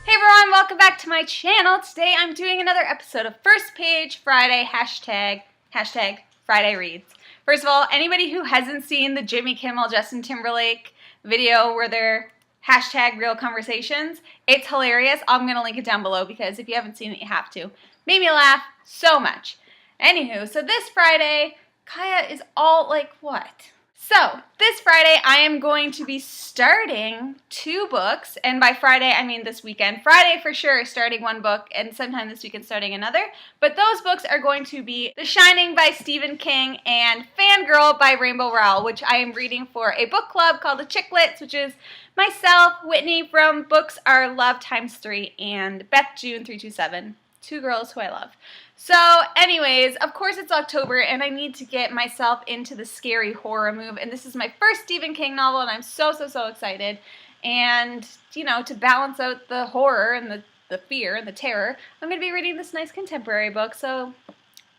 Hey everyone, welcome back to my channel. Today I'm doing another episode of First Page Friday, hashtag Friday Reads. First of all, anybody who hasn't seen the Jimmy Kimmel, Justin Timberlake video where they're hashtag real conversations, it's hilarious. I'm going to link it down below because if you haven't seen it, you have to. Made me laugh so much. Anywho, so this Friday, Kaya is all like, what? So, this Friday I am going to be starting 2 books, and by Friday I mean this weekend. Friday for sure starting 1 book, and sometime this weekend starting another. But those books are going to be The Shining by Stephen King and Fangirl by Rainbow Rowell, which I am reading for a book club called the Chicklets, which is myself, Whitney from Books Are Love x3, and Beth June 327. 2 girls who I love. So anyways, of course it's October and I need to get myself into the scary horror move, and this is my first Stephen King novel and I'm so excited. And, you know, to balance out the horror and the fear and the terror, I'm going to be reading this nice contemporary book, so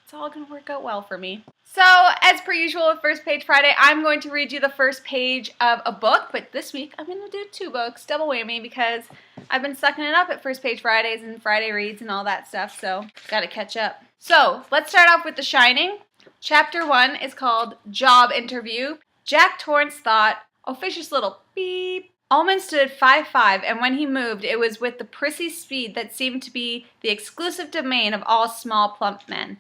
it's all going to work out well for me. So, as per usual with First Page Friday, I'm going to read you the first page of a book, but this week I'm going to do 2 books, double whammy, because I've been sucking it up at First Page Fridays and Friday Reads and all that stuff, so gotta catch up. So, let's start off with The Shining. Chapter 1 is called Job Interview. Jack Torrance thought, officious little beep. Ullman stood 5'5", and when he moved, it was with the prissy speed that seemed to be the exclusive domain of all small, plump men.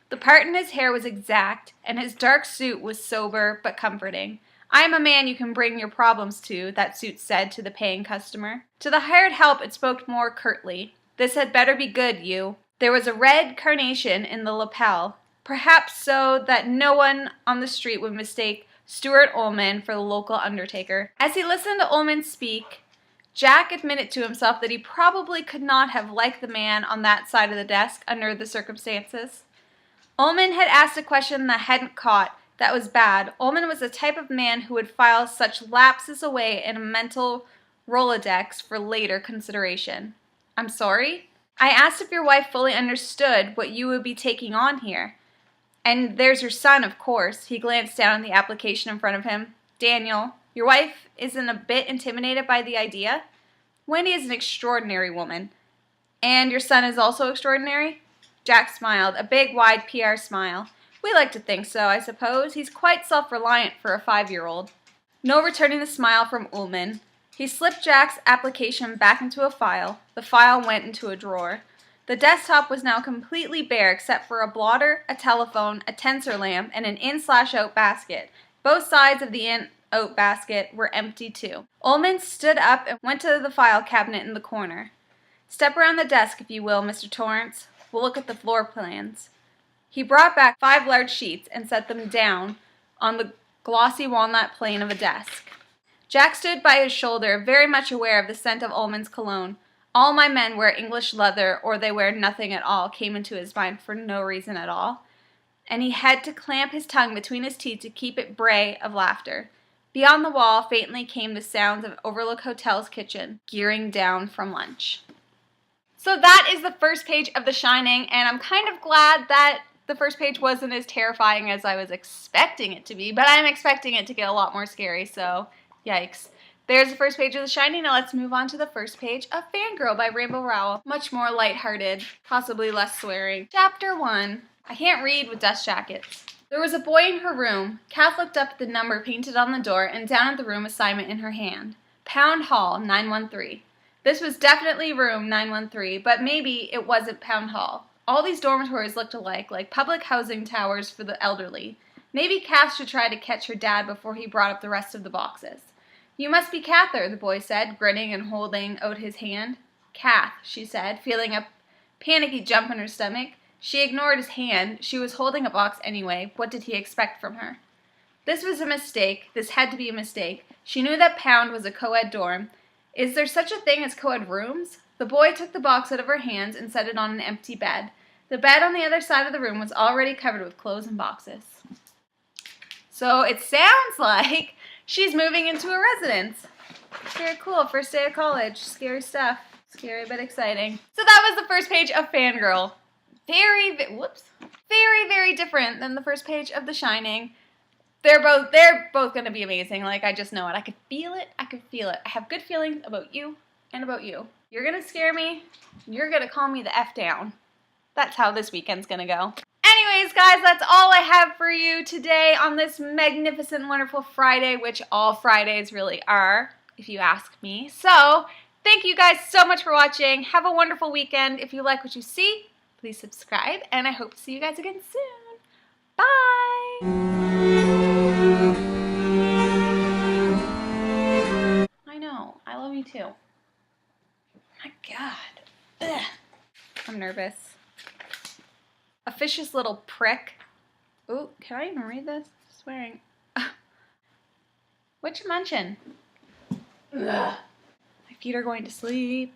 The part in his hair was exact, and his dark suit was sober but comforting. "I am a man you can bring your problems to," that suit said to the paying customer. To the hired help it spoke more curtly. "This had better be good, you." There was a red carnation in the lapel, perhaps so that no one on the street would mistake Stuart Ullman for the local undertaker. As he listened to Ullman speak, Jack admitted to himself that he probably could not have liked the man on that side of the desk under the circumstances. Ullman had asked a question that hadn't caught. That was bad. Ullman was the type of man who would file such lapses away in a mental Rolodex for later consideration. "I'm sorry? I asked if your wife fully understood what you would be taking on here. And there's your son, of course." He glanced down at the application in front of him. "Daniel, your wife isn't a bit intimidated by the idea? Wendy is an extraordinary woman. And your son is also extraordinary?" Jack smiled, a big, wide PR smile. "We like to think so, I suppose. He's quite self-reliant for a 5-year-old. No returning the smile from Ullman. He slipped Jack's application back into a file. The file went into a drawer. The desktop was now completely bare except for a blotter, a telephone, a tensor lamp, and an in/out basket. Both sides of the in/out basket were empty too. Ullman stood up and went to the file cabinet in the corner. "Step around the desk, if you will, Mr. Torrance. We'll look at the floor plans." He brought back 5 large sheets and set them down on the glossy walnut plane of a desk. Jack stood by his shoulder, very much aware of the scent of Ullman's cologne. "All my men wear English leather, or they wear nothing at all," came into his mind for no reason at all. And he had to clamp his tongue between his teeth to keep it bray of laughter. Beyond the wall, faintly came the sounds of Overlook Hotel's kitchen, gearing down from lunch. So that is the first page of The Shining, and I'm kind of glad that the first page wasn't as terrifying as I was expecting it to be, but I'm expecting it to get a lot more scary, so yikes. There's the first page of The Shining. Now let's move on to the first page of Fangirl by Rainbow Rowell. Much more lighthearted, possibly less swearing. Chapter 1. I can't read with dust jackets. There was a boy in her room. Kath looked up at the number painted on the door and down at the room assignment in her hand. Pound Hall, 913. This was definitely room 913, but maybe it wasn't Pound Hall. All these dormitories looked alike, like public housing towers for the elderly. Maybe Kath should try to catch her dad before he brought up the rest of the boxes. "You must be Cather," the boy said, grinning and holding out his hand. "Kath," she said, feeling a panicky jump in her stomach. She ignored his hand. She was holding a box anyway. What did he expect from her? This was a mistake. This had to be a mistake. She knew that Pound was a co-ed dorm. Is there such a thing as co-ed rooms? The boy took the box out of her hands and set it on an empty bed. The bed on the other side of the room was already covered with clothes and boxes. So it sounds like she's moving into a residence. Very cool. First day of college. Scary stuff. Scary but exciting. So that was the first page of Fangirl. Very different than the first page of The Shining. They're both going to be amazing. Like, I just know it. I could feel it. I have good feelings about you and about you. You're gonna scare me. You're gonna calm me the F down. That's how this weekend's gonna go. Anyways, guys, that's all I have for you today on this magnificent, wonderful Friday, which all Fridays really are, if you ask me. So, thank you guys so much for watching. Have a wonderful weekend. If you like what you see, please subscribe, and I hope to see you guys again soon. Bye! I know. I love you too. My God. Ugh. I'm nervous. Officious little prick. Ooh, can I even read this? Swearing. What you munching? Ugh. My feet are going to sleep.